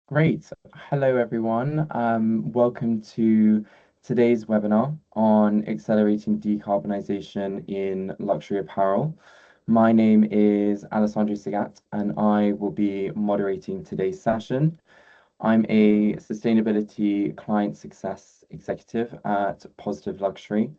Great. Hello, everyone. Welcome to today's webinar on accelerating decarbonisation in luxury apparel. My name is Alessandro Segat, and I will be moderating today's session. I'm a sustainability client success executive at Positive Luxury,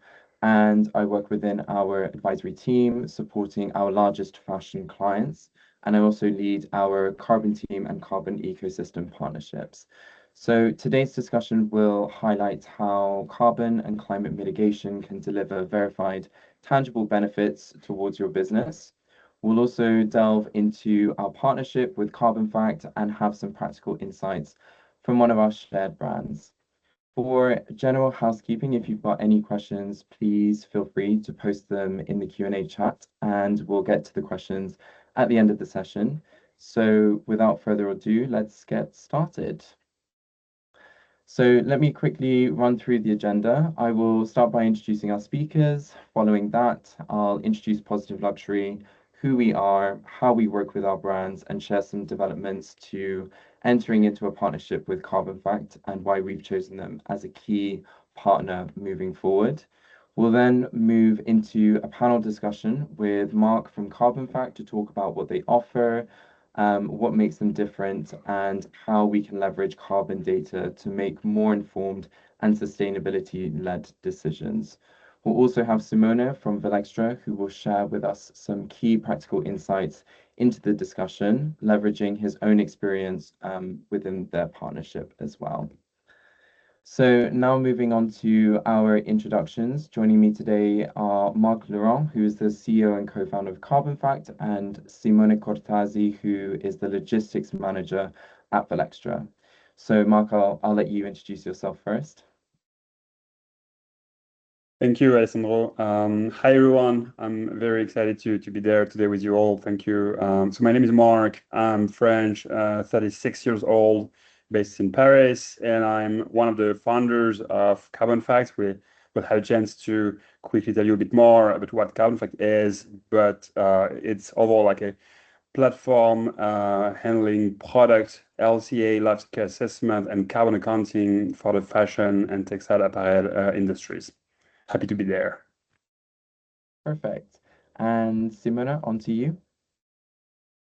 and I work within our advisory team supporting our largest fashion clients. And I also lead our carbon team and carbon ecosystem partnerships. So today's discussion will highlight how carbon and climate mitigation can deliver verified, tangible benefits towards your business. We'll also delve into our partnership with Carbonfact and have some practical insights from one of our shared brands. For general housekeeping, if you've got any questions, please feel free to post them in the Q&A chat, and we'll get to the questions at the end of the session. So without further ado, let's get started. So let me quickly run through the agenda. I will start by introducing our speakers. Following that, I'll introduce Positive Luxury, who we are, how we work with our brands, and share some developments to entering into a partnership with Carbonfact and why we've chosen them as a key partner moving forward. We'll then move into a panel discussion with Marc from Carbonfact to talk about what they offer, what makes them different, and how we can leverage carbon data to make more informed and sustainability-led decisions. We'll also have Simone from Valextra, who will share with us some key practical insights into the discussion, leveraging his own experience within their partnership as well. So now moving on to our introductions. Joining me today are Marc Laurent, who is the CEO and co-founder of Carbonfact, and Simone Cortazzi, who is the Logistics Manager at Valextra. So Marc, I'll let you introduce yourself first. Thank you, Alessandro. Hi, everyone. I'm very excited to be there today with you all. Thank you. So my name is Marc. I'm French, 36 years old, based in Paris, and I'm one of the founders of Carbonfact. We will have a chance to quickly tell you a bit more about what Carbonfact is, but it's overall like a platform handling product, LCA, life cycle assessment, and carbon accounting for the fashion and textile apparel industries. Happy to be there. Perfect. And Simone, on to you.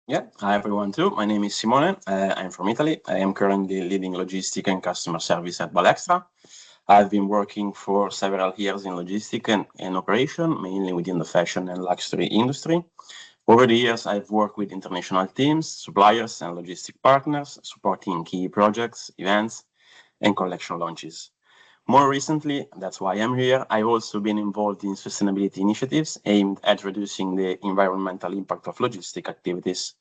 Yeah, hi everyone too. My name is Simone. I'm from Italy. I am currently leading logistic and customer service at Valextra. I've been working for several years in logistic and operation, mainly within the fashion and luxury industry. Over the years, I've worked with international teams, suppliers, and logistic partners, supporting key projects, events, and collection launches. More recently, that's why I'm here, I've also been involved in sustainability initiatives aimed at reducing the environmental impact of logistic activities.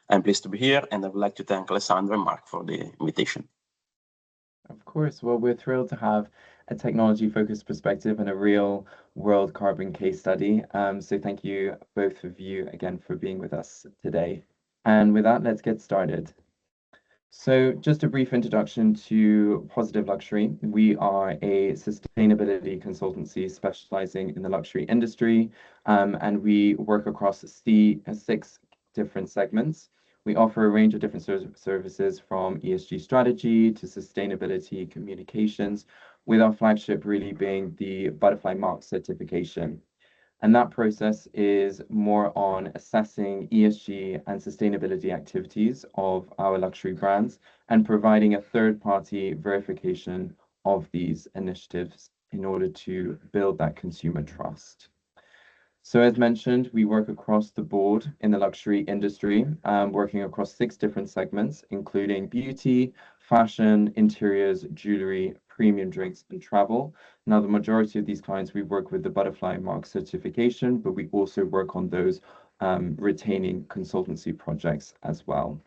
I'm pleased to be here, and I would like to thank Alessandro and Marc for the invitation. Of course. Well, we're thrilled to have a technology-focused perspective and a real-world carbon case study. So thank you, both of you, again, for being with us today. And with that, let's get started. So just a brief introduction to Positive Luxury. We are a sustainability consultancy specializing in the luxury industry, and we work across six different segments. We offer a range of different services from ESG strategy to sustainability communications, with our flagship really being the Butterfly Mark certification. And that process is more on assessing ESG and sustainability activities of our luxury brands and providing a third-party verification of these initiatives in order to build that consumer trust. So as mentioned, we work across the board in the luxury industry, working across 6 different segments, including beauty, fashion, interiors, jewelry, premium drinks, and travel. Now, the majority of these clients, we work with the Butterfly Mark certification, but we also work on those retaining consultancy projects as well.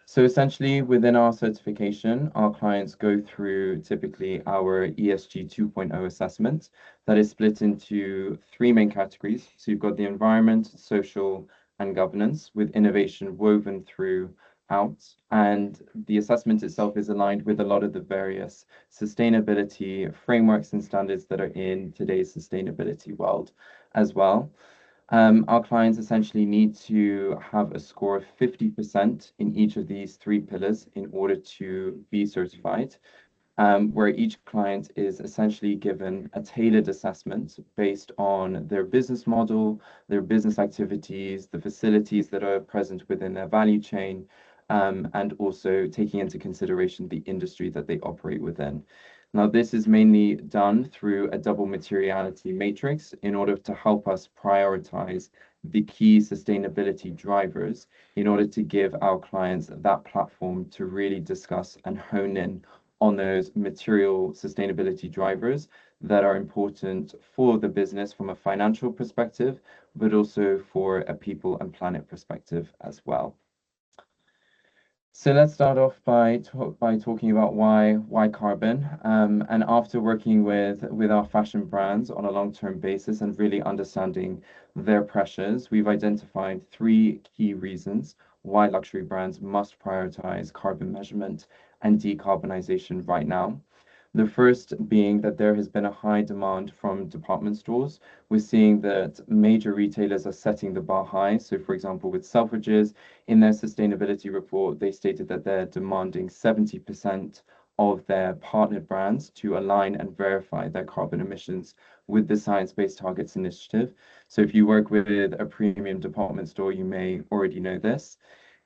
So essentially, within our certification, our clients go through typically our ESG 2.0 assessment that is split into 3 main categories. So you've got the environment, social, and governance, with innovation woven throughout. And the assessment itself is aligned with a lot of the various sustainability frameworks and standards that are in today's sustainability world as well. Our clients essentially need to have a score of 50% in each of these three pillars in order to be certified, where each client is essentially given a tailored assessment based on their business model, their business activities, the facilities that are present within their value chain, and also taking into consideration the industry that they operate within. Now, this is mainly done through a double materiality matrix in order to help us prioritize the key sustainability drivers in order to give our clients that platform to really discuss and hone in on those material sustainability drivers that are important for the business from a financial perspective, but also for a people and planet perspective as well. So let's start off by talking about why carbon. And after working with our fashion brands on a long-term basis and really understanding their pressures, we've identified three key reasons why luxury brands must prioritize carbon measurement and decarbonization right now. The first being that there has been a high demand from department stores. We're seeing that major retailers are setting the bar high. So, for example, with Selfridges, in their sustainability report, they stated that they're demanding 70% of their partnered brands to align and verify their carbon emissions with the Science Based Targets initiative. So, if you work with a premium department store, you may already know this.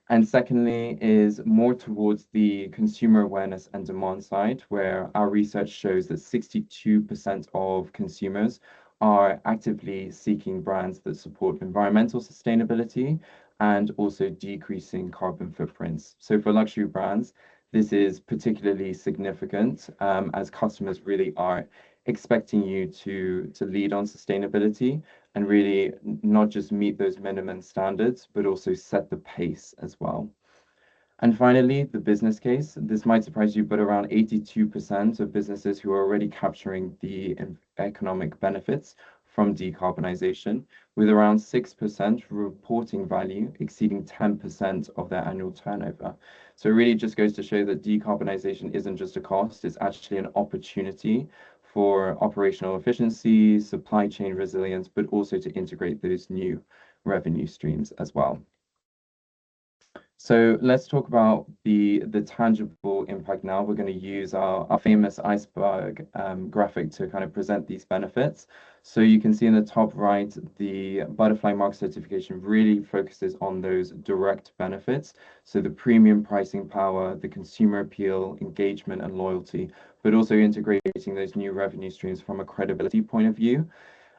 And secondly, is more towards the consumer awareness and demand side, where our research shows that 62% of consumers are actively seeking brands that support environmental sustainability and also decreasing carbon footprints. So for luxury brands, this is particularly significant as customers really are expecting you to lead on sustainability and really not just meet those minimum standards, but also set the pace as well. And finally, the business case. This might surprise you, but around 82% of businesses who are already capturing the economic benefits from decarbonization, with around 6% reporting value exceeding 10% of their annual turnover. So it really just goes to show that decarbonization isn't just a cost, it's actually an opportunity for operational efficiency, supply chain resilience, but also to integrate those new revenue streams as well. So let's talk about the tangible impact now. We're going to use our famous iceberg graphic to kind of present these benefits. So you can see in the top right, the butterfly mark certification really focuses on those direct benefits. So the premium pricing power, the consumer appeal, engagement and loyalty, but also integrating those new revenue streams from a credibility point of view.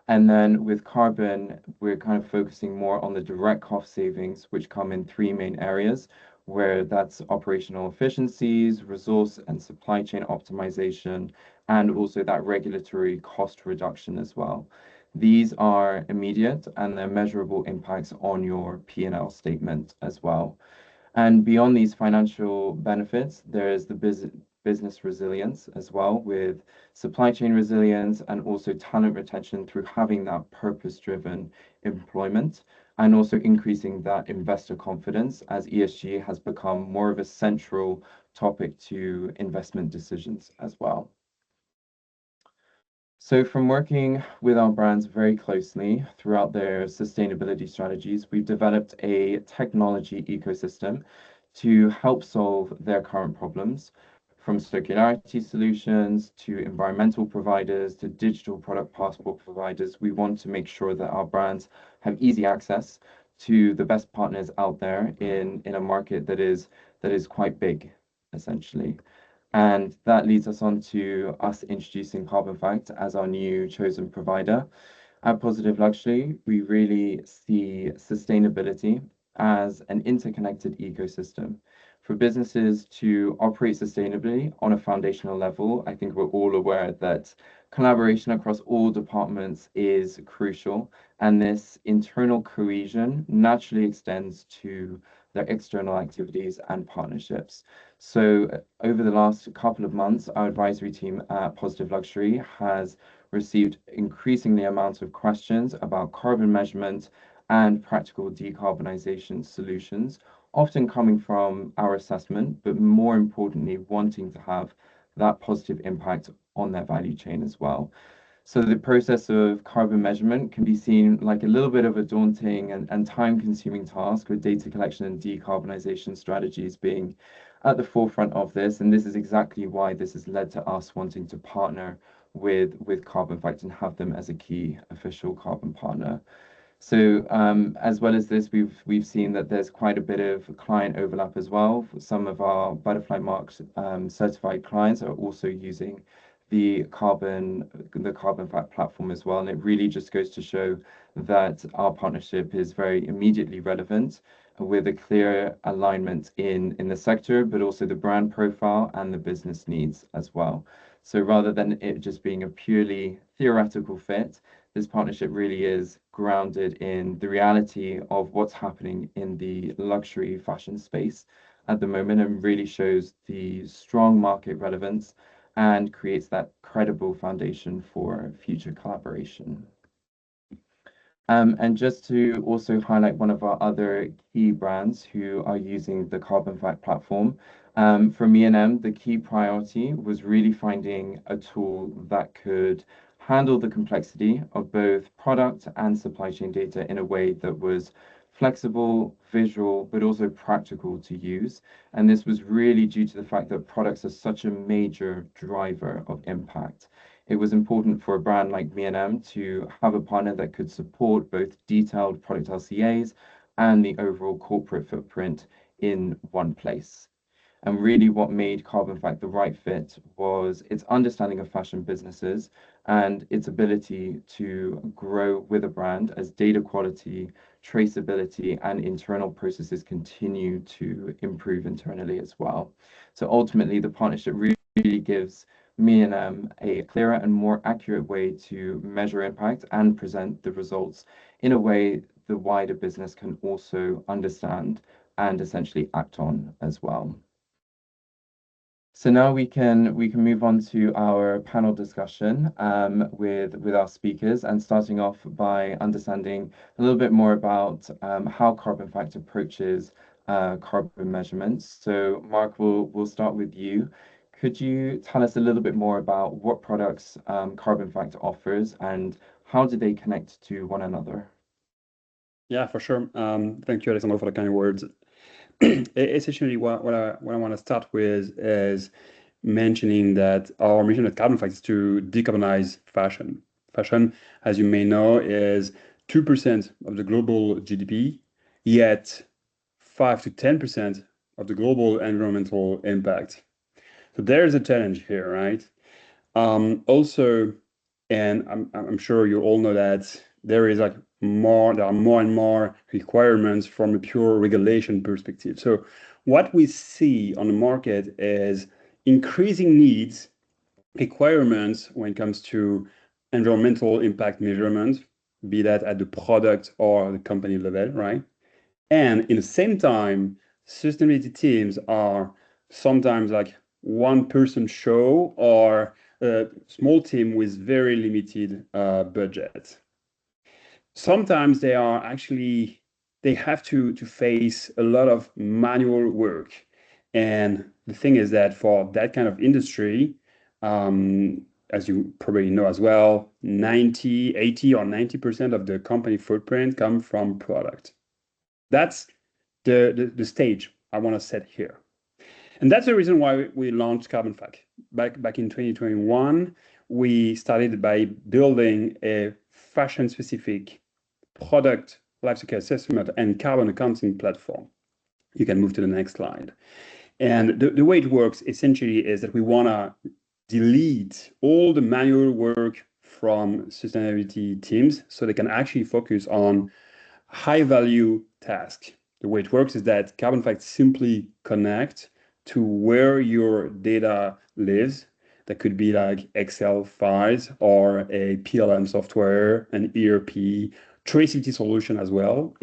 And then with carbon, we're kind of focusing more on the direct cost savings, which come in three main areas, where that's operational efficiencies, resource and supply chain optimization, and also that regulatory cost reduction as well. These are immediate and they're measurable impacts on your P&L statement as well. And beyond these financial benefits, there is the business resilience as well, with supply chain resilience and also talent retention through having that purpose-driven employment, and also increasing that investor confidence as ESG has become more of a central topic to investment decisions as well. So from working with our brands very closely throughout their sustainability strategies, we've developed a technology ecosystem to help solve their current problems, from circularity solutions to environmental providers to digital product passport providers. We want to make sure that our brands have easy access to the best partners out there in a market that is quite big, essentially. And that leads us on to us introducing Carbonfact as our new chosen provider. At Positive Luxury, we really see sustainability as an interconnected ecosystem. For businesses to operate sustainably on a foundational level, I think we're all aware that collaboration across all departments is crucial, and this internal cohesion naturally extends to their external activities and partnerships. So over the last couple of months, our advisory team at Positive Luxury has received increasingly amounts of questions about carbon measurement and practical decarbonization solutions, often coming from our assessment, but more importantly, wanting to have that positive impact on their value chain as well. So the process of carbon measurement can be seen like a little bit of a daunting and time-consuming task, with data collection and decarbonization strategies being at the forefront of this. And this is exactly why this has led to us wanting to partner with Carbonfact and have them as a key official carbon partner. So as well as this, we've seen that there's quite a bit of client overlap as well. Some of our Butterfly Marks certified clients are also using the Carbonfact platform as well, and it really just goes to show that our partnership is very immediately relevant, with a clear alignment in the sector, but also the brand profile and the business needs as well. So rather than it just being a purely theoretical fit, this partnership really is grounded in the reality of what's happening in the luxury fashion space at the moment, and really shows the strong market relevance and creates that credible foundation for future collaboration. And just to also highlight one of our other key brands who are using the Carbonfact platform, for M&M, the key priority was really finding a tool that could handle the complexity of both product and supply chain data in a way that was flexible, visual, but also practical to use. And this was really due to the fact that products are such a major driver of impact. It was important for a brand like M&M to have a partner that could support both detailed product LCAs and the overall corporate footprint in one place. And really what made Carbonfact the right fit was its understanding of fashion businesses and its ability to grow with a brand as data quality, traceability, and internal processes continue to improve internally as well. So ultimately, the partnership really gives M&M a clearer and more accurate way to measure impact and present the results in a way the wider business can also understand and essentially act on as well. So now we can move on to our panel discussion with our speakers, and starting off by understanding a little bit more about how Carbonfact approaches carbon measurements. So Marc, we'll start with you. Could you tell us a little bit more about what products Carbonfact offers and how do they connect to one another? Yeah, for sure. Thank you, Alessandro, for the kind words. Essentially, what I want to start with is mentioning that our mission at Carbonfact is to decarbonize fashion. Fashion, as you may know, is 2% of the global GDP, yet 5 to 10% of the global environmental impact. So there's a challenge here, right? Also, and I'm sure you all know that there are more and more requirements from a pure regulation perspective. So what we see on the market is increasing needs, requirements when it comes to environmental impact measurement, be that at the product or the company level, right? And in the same time, sustainability teams are sometimes like one-person show or a small team with very limited budget. Sometimes they have to face a lot of manual work. And the thing is that for that kind of industry, as you probably know as well, 80 or 90% of the company footprint come from product. That's the stage I want to set here. And that's the reason why we launched Carbonfact. Back in 2021, we started by building a fashion-specific product lifecycle assessment and carbon accounting platform. You can move to the next slide. And the way it works essentially is that we want to delete all the manual work from sustainability teams so they can actually focus on high-value tasks. The way it works is that Carbonfact simply connects to where your data lives. That could be like Excel files or a PLM software, an ERP, traceability solution as well.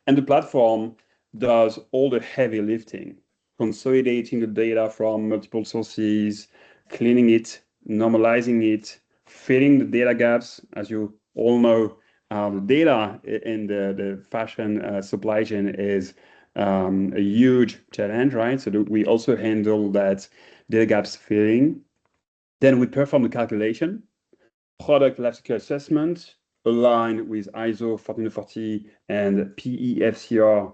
And the platform does all the heavy lifting, consolidating the data from multiple sources, cleaning it, normalizing it, filling the data gaps. As you all know, the data in the fashion supply chain is a huge challenge, right? So we also handle that data gaps filling. Then we perform the calculation product lifecycle assessment aligned with ISO 14040 and PEFCR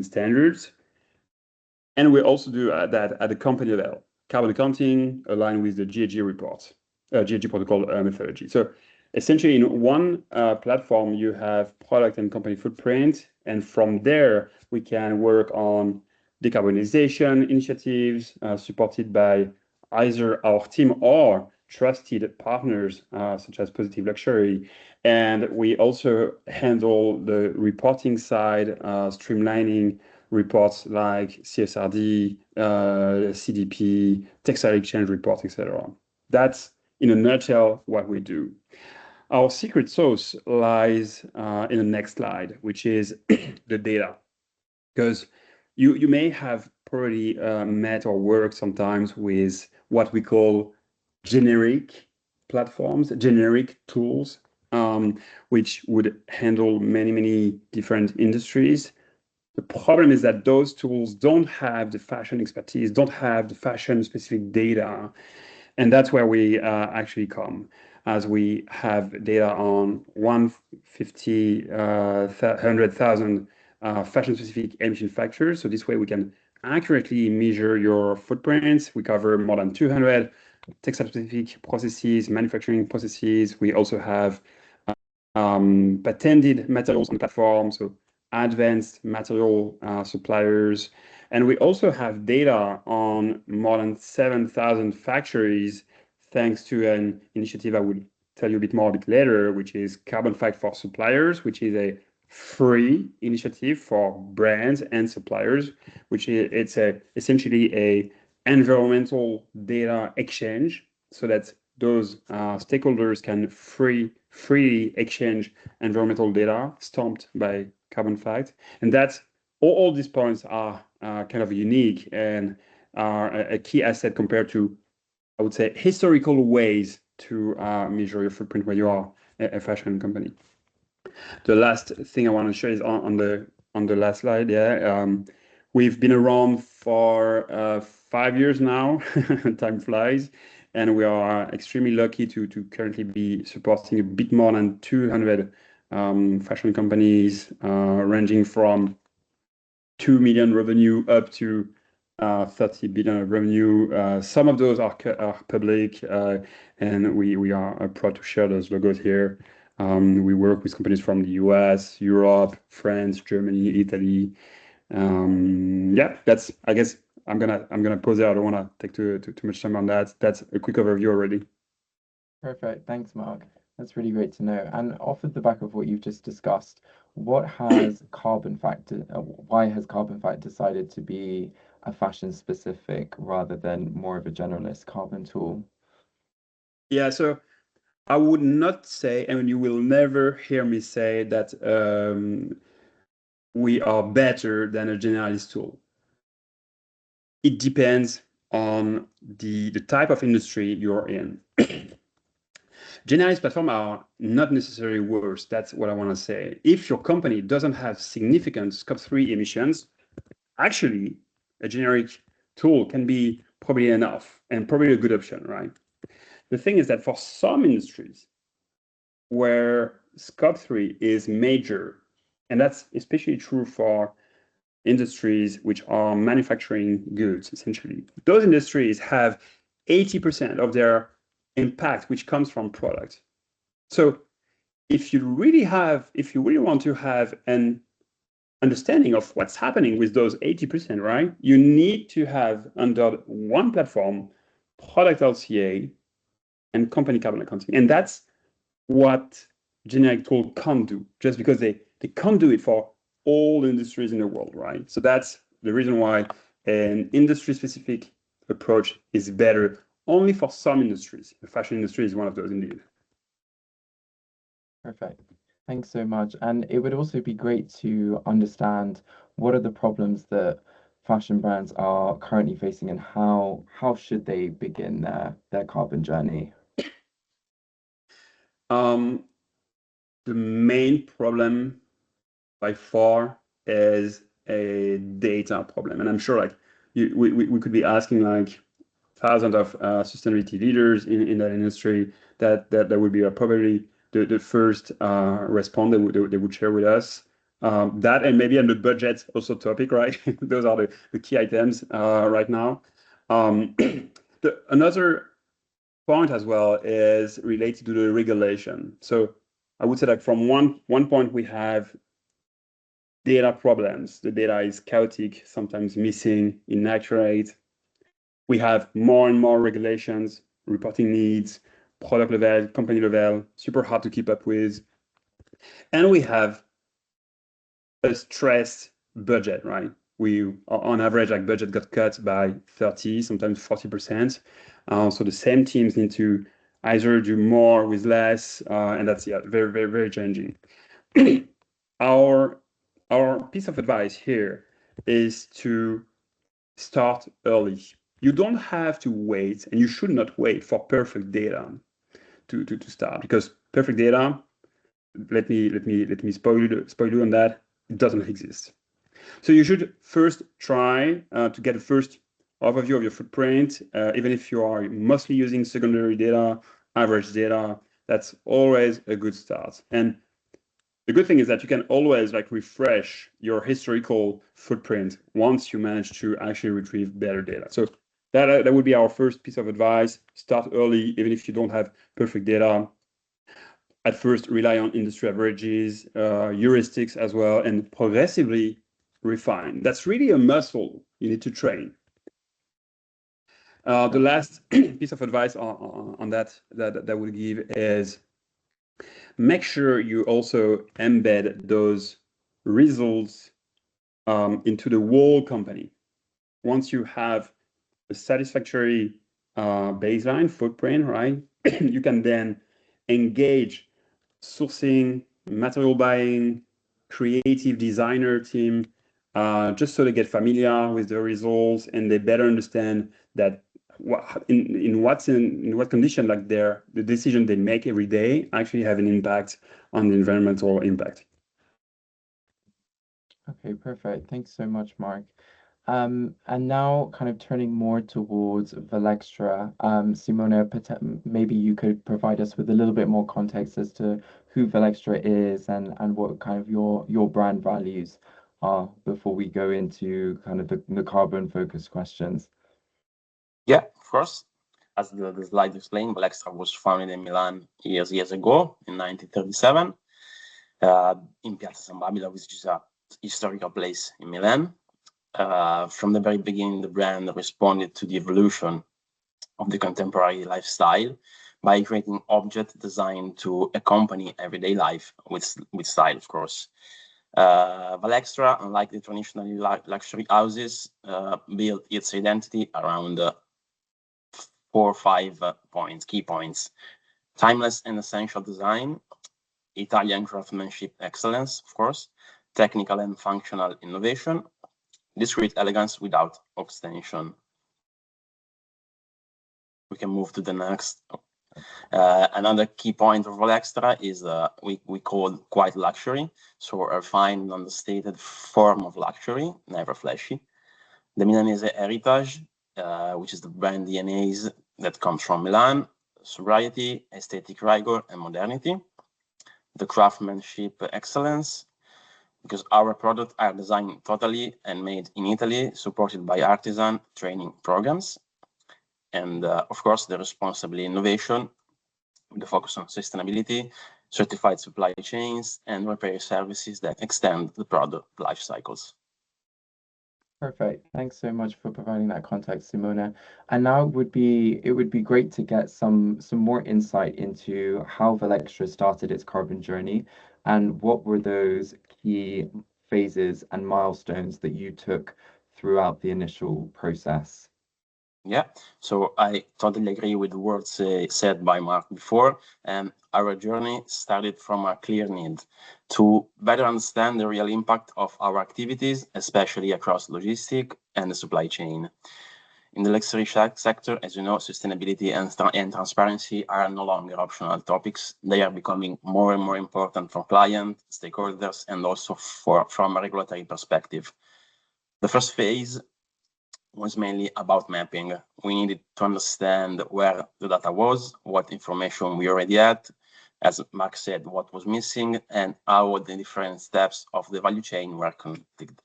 standards. And we also do that at the company level, carbon accounting aligned with the GHG report, GHG protocol methodology. So essentially in one platform, you have product and company footprint. And from there, we can work on decarbonization initiatives supported by either our team or trusted partners such as Positive Luxury. And we also handle the reporting side, streamlining reports like CSRD, CDP, textile exchange reports, etc. That's in a nutshell what we do. Our secret sauce lies in the next slide, which is the data. Because you may have probably met or worked sometimes with what we call generic platforms, generic tools, which would handle many different industries. The problem is that those tools don't have the fashion expertise, don't have the fashion specific data. And that's where we actually come, as we have data on 100,000 fashion specific emission factors. So this way we can accurately measure your footprints. We cover more than 200 textile specific processes, manufacturing processes. We also have patented materials on the platform, so advanced material suppliers. And we also have data on more than 7,000 factories, thanks to an initiative I will tell you a bit more a bit later, which is Carbonfact for Suppliers, which is a free initiative for brands and suppliers, which is essentially a environmental data exchange, so that those stakeholders can freely exchange environmental data stamped by Carbonfact. And that's all these points are kind of unique and are a key asset compared to, I would say, historical ways to measure your footprint when you are a fashion company. The last thing I want to show is on the last slide. Yeah, we've been around for 5 years now. Time flies, and we are extremely lucky to currently be supporting a bit more than 200 fashion companies, ranging from 2 million revenue up to 30 billion of revenue. Some of those are public, and we are proud to share those logos here. We work with companies from the US, Europe, France, Germany, Italy. Yeah, that's, I guess I'm gonna pause there. I don't want to take too much time on that. That's a quick overview already. Perfect. Thanks, Marc. That's really great to know. And off of the back of what you've just discussed, what has Carbonfact, why has Carbonfact decided to be a fashion specific rather than more of a generalist carbon tool? Yeah, so I would not say, and you will never hear me say that we are better than a generalist tool. It depends on the type of industry you're in. Generalist platforms are not necessarily worse. That's what I want to say. If your company doesn't have significant Scope 3 emissions, actually, a generic tool can be probably enough and probably a good option, right? The thing is that for some industries where Scope 3 is major, and that's especially true for industries which are manufacturing goods, essentially. Those industries have 80% of their impact which comes from product. So if you really want to have an understanding of what's happening with those 80%, right? You need to have under one platform product LCA and company carbon accounting. And that's what generic tool can't do, just because they can't do it for all industries in the world, right? So that's the reason why an industry-specific approach is better only for some industries. The fashion industry is one of those, indeed. Perfect. Thanks so much. And it would also be great to understand what are the problems that fashion brands are currently facing and how should they begin their carbon journey? The main problem by far is a data problem. And I'm sure like we could be asking like thousands of sustainability leaders in that industry. That would be probably the first response they would share with us. That and maybe on the budget also topic, right? Those are the key items right now. Another point as well is related to the regulation. So I would say like from one point we have data problems. The data is chaotic, sometimes missing, inaccurate. We have more and more regulations, reporting needs, product level, company level, super hard to keep up with. And we have a stressed budget, right? We, on average, like budget got cut by 30, sometimes 40%. So the same teams need to either do more with less, and that's very, very, very challenging. Our piece of advice here is to start early. You don't have to wait, and you should not wait for perfect data to start, because perfect data, let me spoil you on that, it doesn't exist. So you should first try to get a first overview of your footprint, even if you are mostly using secondary data, average data, that's always a good start. And the good thing is that you can always like refresh your historical footprint once you manage to actually retrieve better data. So that would be our first piece of advice. Start early, even if you don't have perfect data. At first, rely on industry averages, heuristics as well, and progressively refine. That's really a muscle you need to train. The last piece of advice on that would give is make sure you also embed those results into the whole company. Once you have a satisfactory baseline footprint, right, you can then engage sourcing, material buying, creative designer team, just so they get familiar with the results and they better understand that in what condition like the decision they make every day actually have an impact on the environmental impact. Okay, perfect. Thanks so much, Marc. And now kind of turning more towards Valextra, Simone, maybe you could provide us with a little bit more context as to who Valextra is and what kind of your brand values are before we go into kind of the carbon focused questions. Yeah, of course. As the slide explained, Valextra was founded in Milan years ago in 1937 in Piazza San Babila, which is a historical place in Milan. From the very beginning, the brand responded to the evolution of the contemporary lifestyle by creating objects designed to accompany everyday life with style, of course. Valextra, unlike the traditional luxury houses, built its identity around 4 or 5 key points: timeless and essential design, Italian craftsmanship excellence, of course, technical and functional innovation, discreet elegance without ostentation. We can move to the next. Another key point of Valextra is we call quiet luxury, so a refined and understated form of luxury, never flashy. The Milanese heritage, which is the brand DNAs that comes from Milan, sobriety, aesthetic rigor, and modernity. The craftsmanship excellence, because our products are designed totally and made in Italy, supported by artisan training programs. And of course, the responsible innovation, with the focus on sustainability, certified supply chains, and repair services that extend the product life cycles. Perfect. Thanks so much for providing that context, Simone. And now it would be great to get some more insight into how Valextra started its carbon journey and what were those key phases and milestones that you took throughout the initial process. Yeah, so I totally agree with the words said by Marc before. And our journey started from a clear need to better understand the real impact of our activities, especially across logistics and the supply chain. In the luxury sector, as you know, sustainability and transparency are no longer optional topics. They are becoming more and more important for clients, stakeholders, and also from a regulatory perspective. The first phase was mainly about mapping. We needed to understand where the data was, what information we already had, as Marc said, what was missing, and how the different steps of the value chain were connected.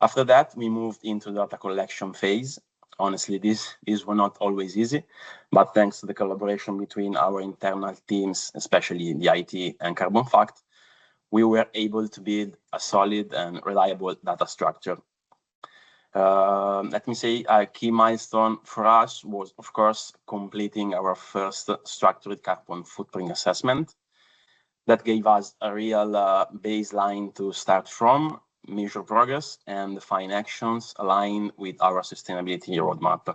After that, we moved into the data collection phase. Honestly, this was not always easy, but thanks to the collaboration between our internal teams, especially the IT and Carbonfact, we were able to build a solid and reliable data structure. Let me say a key milestone for us was, of course, completing our first structured carbon footprint assessment. That gave us a real baseline to start from, measure progress, and define actions aligned with our sustainability roadmap.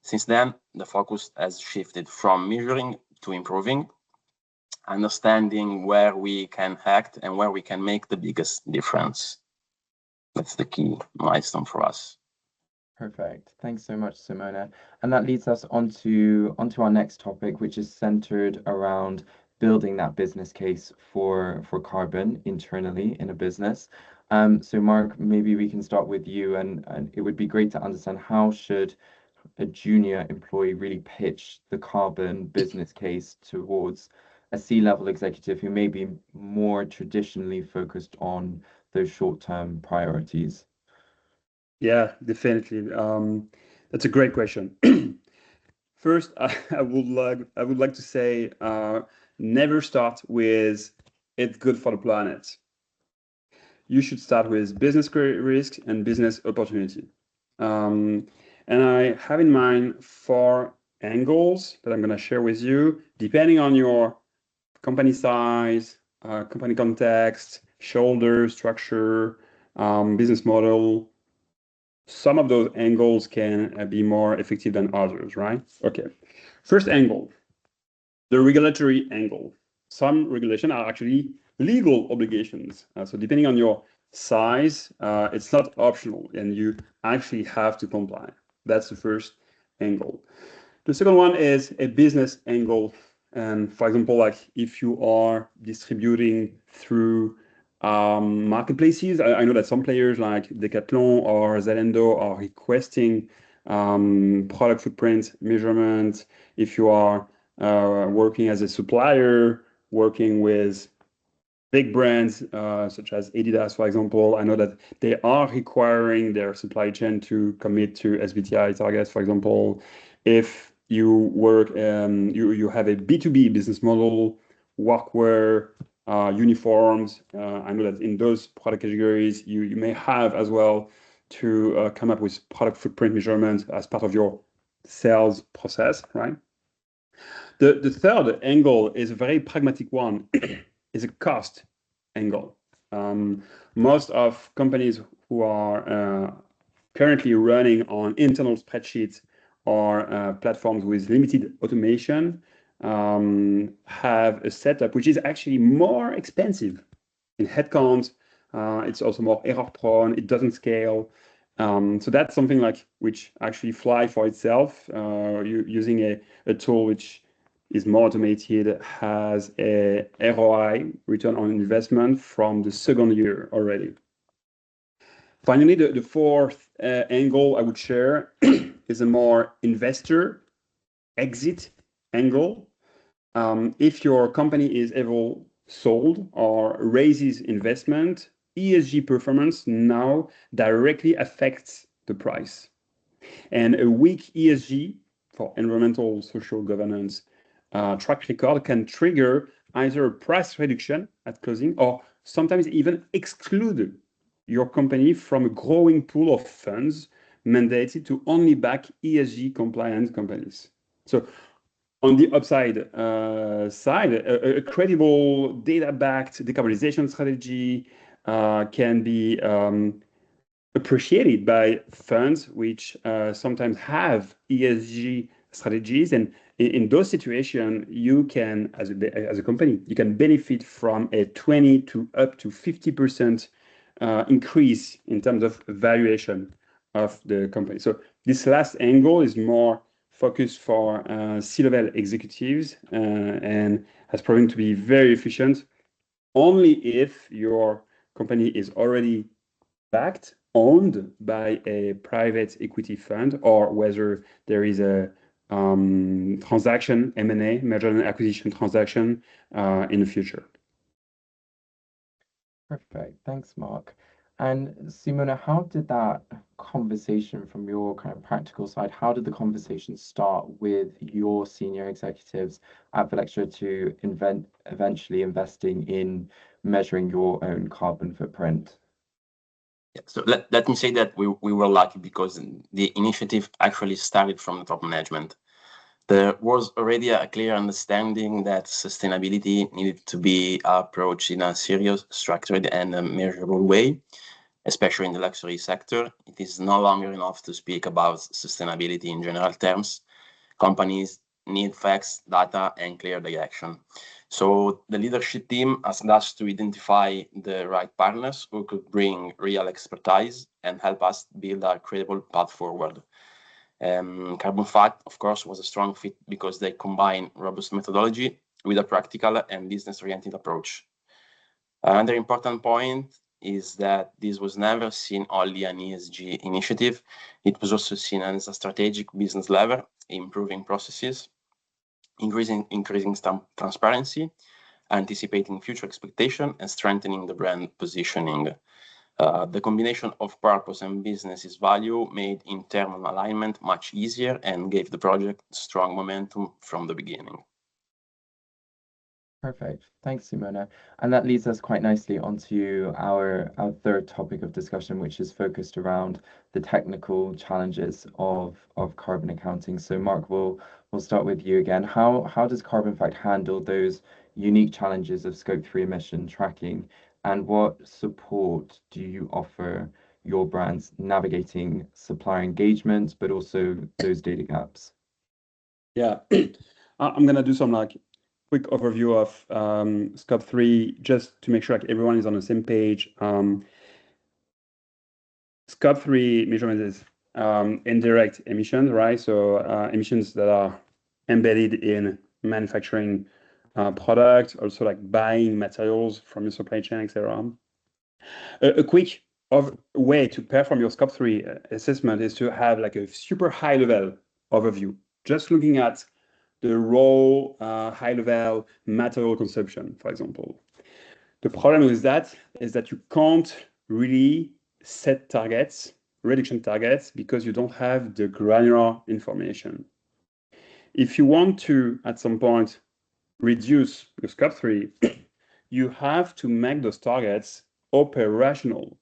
Since then, the focus has shifted from measuring to improving, understanding where we can act and where we can make the biggest difference. That's the key milestone for us. Perfect. Thanks so much, Simone. And that leads us onto our next topic, which is centered around building that business case for carbon internally in a business. So Marc, maybe we can start with you, and it would be great to understand how should a junior employee really pitch the carbon business case towards a C-level executive who may be more traditionally focused on those short-term priorities? Yeah, definitely. That's a great question. First, I would like to say, never start with it's good for the planet. You should start with business risk and business opportunity. And I have in mind 4 angles that I'm going to share with you, depending on your company size, company context, shareholder structure, business model. Some of those angles can be more effective than others, right? Okay. First angle, the regulatory angle. Some regulation are actually legal obligations. So depending on your size, it's not optional and you actually have to comply. That's the first angle. The second one is a business angle. And for example, like if you are distributing through marketplaces, I know that some players like Decathlon or Zalando are requesting product footprint measurement. If you are working as a supplier, working with big brands such as Adidas, for example, I know that they are requiring their supply chain to commit to SBTi targets, for example. If you work, you have a B2B business model, workwear, uniforms. I know that in those product categories, you may have as well to come up with product footprint measurement as part of your sales process, right? The third angle is a very pragmatic one, is a cost angle. Most of companies who are currently running on internal spreadsheets or platforms with limited automation have a setup which is actually more expensive in headcount. It's also more error prone. It doesn't scale. So that's something like which actually fly for itself. Using a tool which is more automated, has a ROI, return on investment, from the second year already. Finally, the fourth angle I would share is a more investor exit angle. If your company is ever sold or raises investment, ESG performance now directly affects the price. And a weak ESG for environmental, social governance track record can trigger either a price reduction at closing or sometimes even exclude your company from a growing pool of funds mandated to only back ESG compliant companies. So on the upside side, a credible data-backed decarbonization strategy can be appreciated by funds which sometimes have ESG strategies, and in those situations, you can, as a company, you can benefit from a 20 to up to 50% increase in terms of valuation of the company. So this last angle is more focused for C-level executives and has proven to be very efficient only if your company is already backed owned by a private equity fund or whether there is a transaction, M&A, merger and acquisition transaction in the future. Perfect. Thanks, Mark. And Simona, how did that conversation from your kind of practical side, how did the conversation start with your senior executives at Valextra to eventually investing in measuring your own carbon footprint? Yeah, so let me say that we were lucky because the initiative actually started from the top management. There was already a clear understanding that sustainability needed to be approached in a serious, structured, and measurable way, especially in the luxury sector. It is no longer enough to speak about sustainability in general terms. Companies need facts, data, and clear direction. So the leadership team asked us to identify the right partners who could bring real expertise and help us build a credible path forward. Carbonfact, of course, was a strong fit because they combine robust methodology with a practical and business-oriented approach. Another important point is that this was never seen only an ESG initiative. It was also seen as a strategic business lever, improving processes, increasing transparency, anticipating future expectation, and strengthening the brand positioning. The combination of purpose and business's value made internal alignment much easier and gave the project strong momentum from the beginning. Perfect. Thanks, Simona. And that leads us quite nicely onto our third topic of discussion, which is focused around the technical challenges of carbon accounting. So Mark, we'll start with you again. How does Carbonfact handle those unique challenges of Scope 3 emission tracking, and what support do you offer your brands navigating supplier engagement, but also those data gaps? Yeah, I'm gonna do some like quick overview of Scope 3 just to make sure like everyone is on the same page. Scope 3 measurement is indirect emissions, right? So emissions that are embedded in manufacturing products, also like buying materials from your supply chain, etc. A quick way to perform your Scope 3 assessment is to have like a super high level overview, just looking at the raw high level material consumption, for example. The problem with that is that you can't really set targets, reduction targets, because you don't have the granular information. If you want to, at some point, reduce your Scope 3, you have to make those targets operational.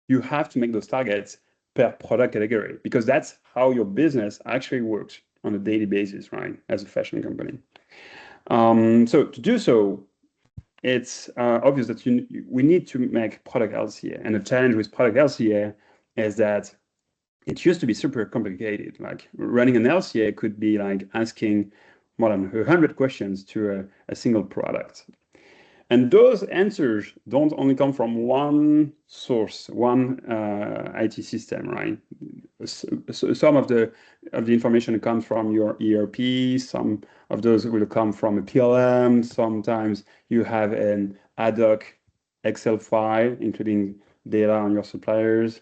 You have to make those targets per product category, because that's how your business actually works on a daily basis, right? As a fashion company. So to do so, it's obvious that we need to make product LCA. And the challenge with product LCA is that it used to be super complicated. Like running an LCA could be like asking more than 100 questions to a single product. And those answers don't only come from one source, one IT system, right? So some of the information comes from your ERP, some of those will come from a PLM, sometimes you have an ad hoc Excel file, including data on your suppliers.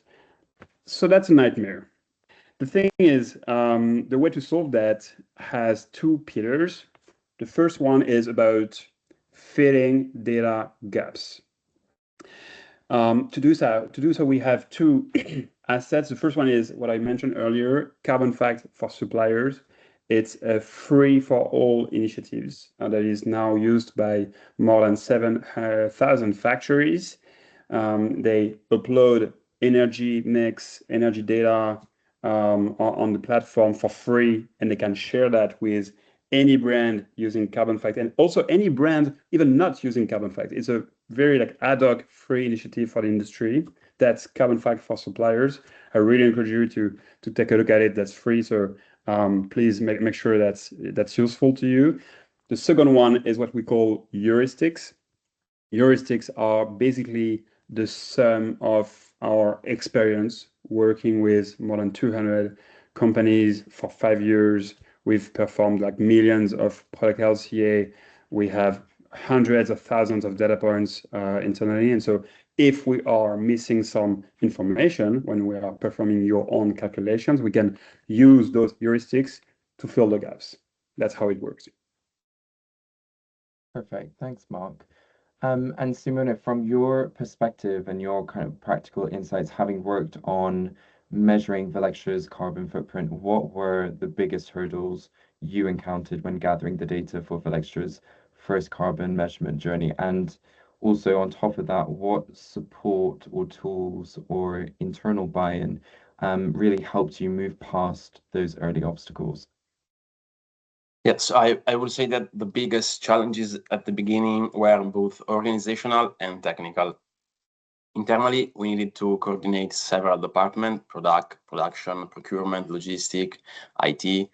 So that's a nightmare. The thing is, the way to solve that has two pillars. The first one is about filling data gaps. To do so, we have two assets. The first one is what I mentioned earlier, Carbonfact for suppliers. It's a free for all initiatives that is now used by more than 7,000 factories. They upload energy mix, energy data on the platform for free, and they can share that with any brand using Carbonfact, and also any brand even not using Carbonfact. It's a very like ad hoc free initiative for the industry. That's Carbonfact for suppliers. I really encourage you to take a look at it. That's free, so please make sure that's useful to you. The second one is what we call heuristics. Heuristics are basically the sum of our experience working with more than 200 companies for 5 years. We've performed like millions of product LCA. We have hundreds of thousands of data points internally. And so if we are missing some information when we are performing your own calculations, we can use those heuristics to fill the gaps. That's how it works. Perfect. Thanks, Marc. And Simone, from your perspective and your kind of practical insights, having worked on measuring Valextra's carbon footprint, what were the biggest hurdles you encountered when gathering the data for Valextra's first carbon measurement journey? And also on top of that, what support or tools or internal buy-in really helped you move past those early obstacles? Yes, I would say that the biggest challenges at the beginning were both organizational and technical. Internally, we needed to coordinate several departments, production, procurement, logistic, IT,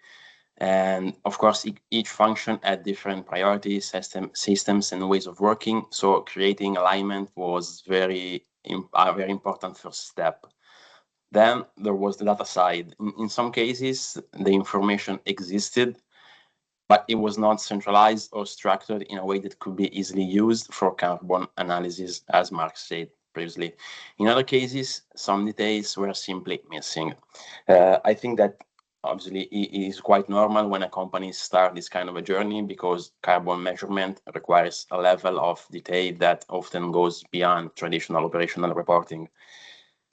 and of course, each function had different priorities, systems, and ways of working. So creating alignment was a very important first step. Then there was the data side. In some cases, the information existed, but it was not centralized or structured in a way that could be easily used for carbon analysis, as Marc said previously. In other cases, some details were simply missing. I think that obviously it is quite normal when a company starts this kind of a journey, because carbon measurement requires a level of detail that often goes beyond traditional operational reporting.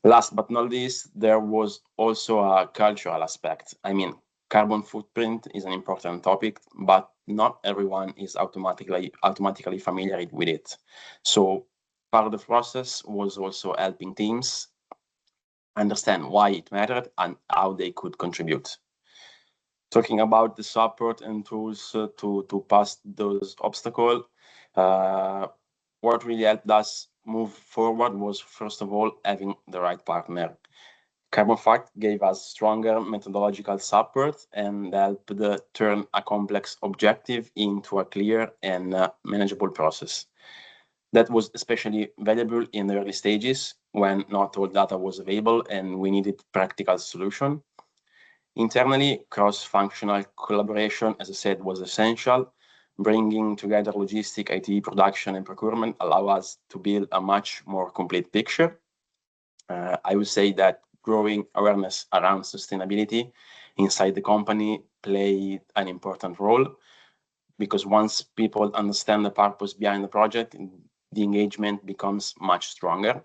Last but not least, there was also a cultural aspect. I mean, carbon footprint is an important topic, but not everyone is automatically familiar with it. So part of the process was also helping teams understand why it mattered and how they could contribute. Talking about the support and tools to pass those obstacles, what really helped us move forward was, first of all, having the right partner. Carbonfact gave us stronger methodological support and helped turn a complex objective into a clear and manageable process. That was especially valuable in the early stages when not all data was available and we needed practical solution. Internally, cross-functional collaboration, as I said, was essential. Bringing together logistic, IT, production, and procurement allow us to build a much more complete picture. I would say that growing awareness around sustainability inside the company played an important role, because once people understand the purpose behind the project, the engagement becomes much stronger.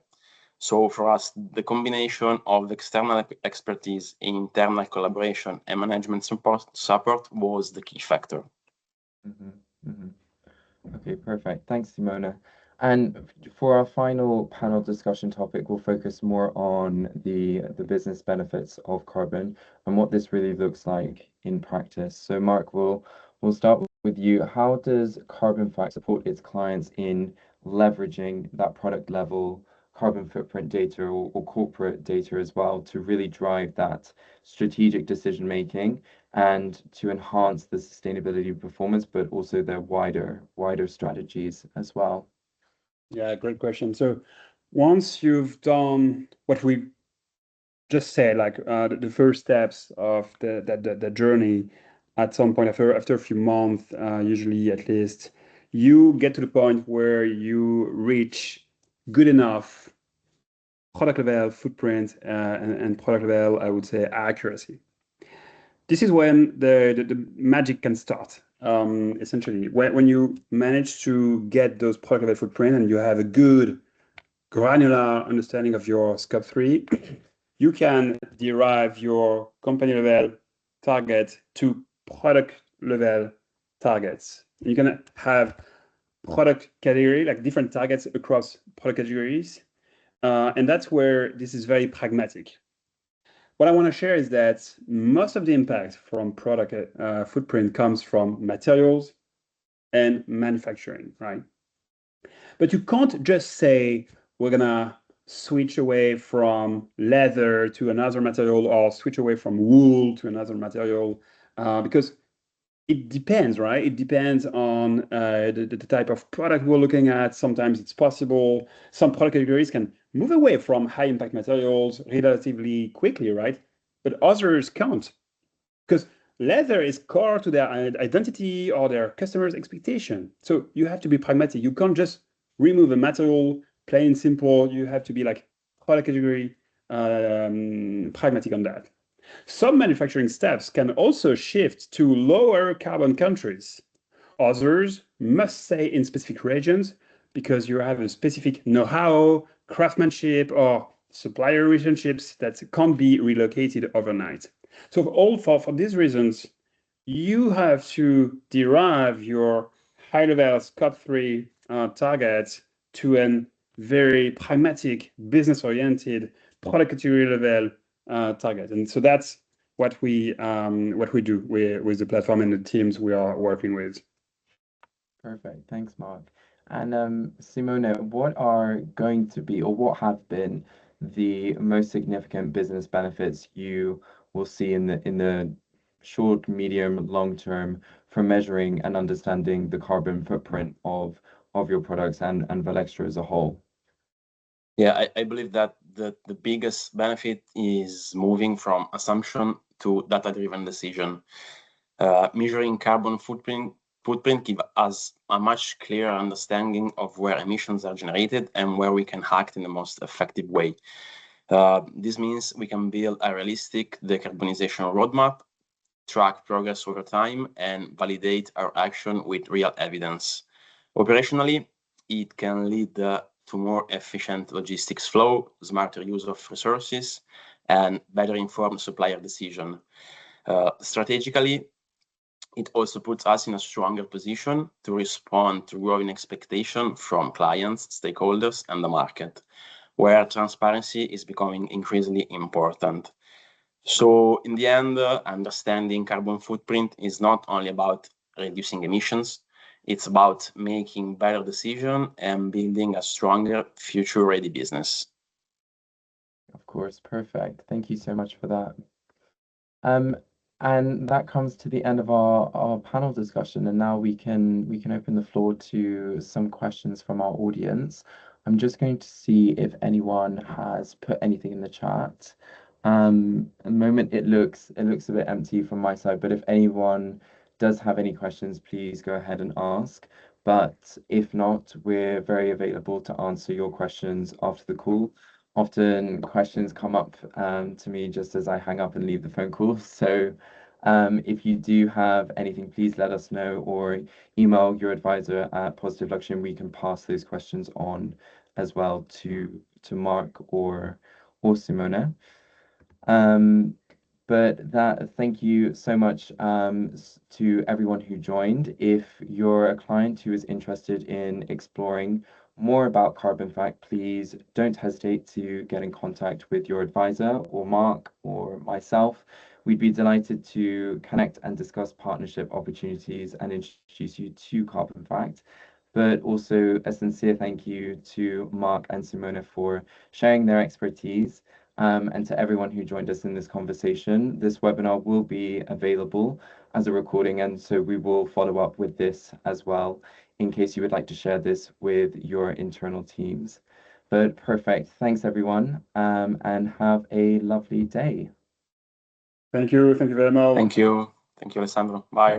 So for us, the combination of external expertise, internal collaboration, and management support was the key factor. Mm-hmm, mm-hmm. Okay, perfect. Thanks, Simona. And for our final panel discussion topic, we'll focus more on the business benefits of carbon and what this really looks like in practice. So, Marc, we'll start with you. How does Carbonfact support its clients in leveraging that product level carbon footprint data or corporate data as well to really drive that strategic decision making and to enhance the sustainability performance, but also their wider strategies as well? Yeah, great question. So once you've done what we just said, like the first steps of the journey, at some point after a few months, usually at least, you get to the point where you reach good enough product level footprint and product level, I would say, accuracy. This is when the magic can start. Essentially, when you manage to get those product level footprint and you have a good granular understanding of your scope 3, you can derive your company level target to product level targets. You can have product category, like different targets across product categories. And that's where this is very pragmatic. What I want to share is that most of the impact from product footprint comes from materials and manufacturing, right? But you can't just say, we're going to switch away from leather to another material or switch away from wool to another material, because it depends, right? It depends on the type of product we're looking at. Sometimes it's possible. Some product categories can move away from high impact materials relatively quickly, right? But others can't, because leather is core to their identity or their customers' expectation. So you have to be pragmatic. You can't just remove a material plain simple. You have to be like product category pragmatic on that. Some manufacturing steps can also shift to lower carbon countries. Others must stay in specific regions because you have a specific know-how, craftsmanship, or supplier relationships that can't be relocated overnight. So for these reasons, you have to derive your high-level Scope 3 targets to a very pragmatic, business-oriented, product category level target. And so that's what we do with the platform and the teams we are working with. Perfect. Thanks, Marc. And Simone, what are going to be, or what have been, the most significant business benefits you will see in the short, medium, long term from measuring and understanding the carbon footprint of your products and Valextra as a whole? Yeah, I believe that the biggest benefit is moving from assumption to data-driven decision. Measuring carbon footprint give us a much clearer understanding of where emissions are generated and where we can act in the most effective way. This means we can build a realistic decarbonization roadmap, track progress over time, and validate our action with real evidence. Operationally, it can lead to more efficient logistics flow, smarter use of resources, and better informed supplier decision. Strategically, it also puts us in a stronger position to respond to growing expectation from clients, stakeholders, and the market, where transparency is becoming increasingly important. So in the end, understanding carbon footprint is not only about reducing emissions, it's about making better decisions and building a stronger future-ready business. Of course, perfect. Thank you so much for that. And that comes to the end of our panel discussion, and now we can open the floor to some questions from our audience. I'm just going to see if anyone has put anything in the chat. At the moment it looks a bit empty from my side, but if anyone does have any questions, please go ahead and ask. But if not, we're very available to answer your questions after the call. Often questions come up to me just as I hang up and leave the phone call. So if you do have anything, please let us know or email your advisor at Positive Luxury, and we can pass those questions on as well to Marc or Simone. But thank you so much to everyone who joined. If you're a client who is interested in exploring more about Carbonfact, please don't hesitate to get in contact with your advisor or Marc or myself. We'd be delighted to connect and discuss partnership opportunities and introduce you to Carbonfact. But also a sincere thank you to Marc and Simone for sharing their expertise. And to everyone who joined us in this conversation. This webinar will be available as a recording, and so we will follow up with this as well in case you would like to share this with your internal teams. But perfect. Thanks, everyone, and have a lovely day. Thank you. Thank you very much. Thank you. Thank you, Alessandro. Bye.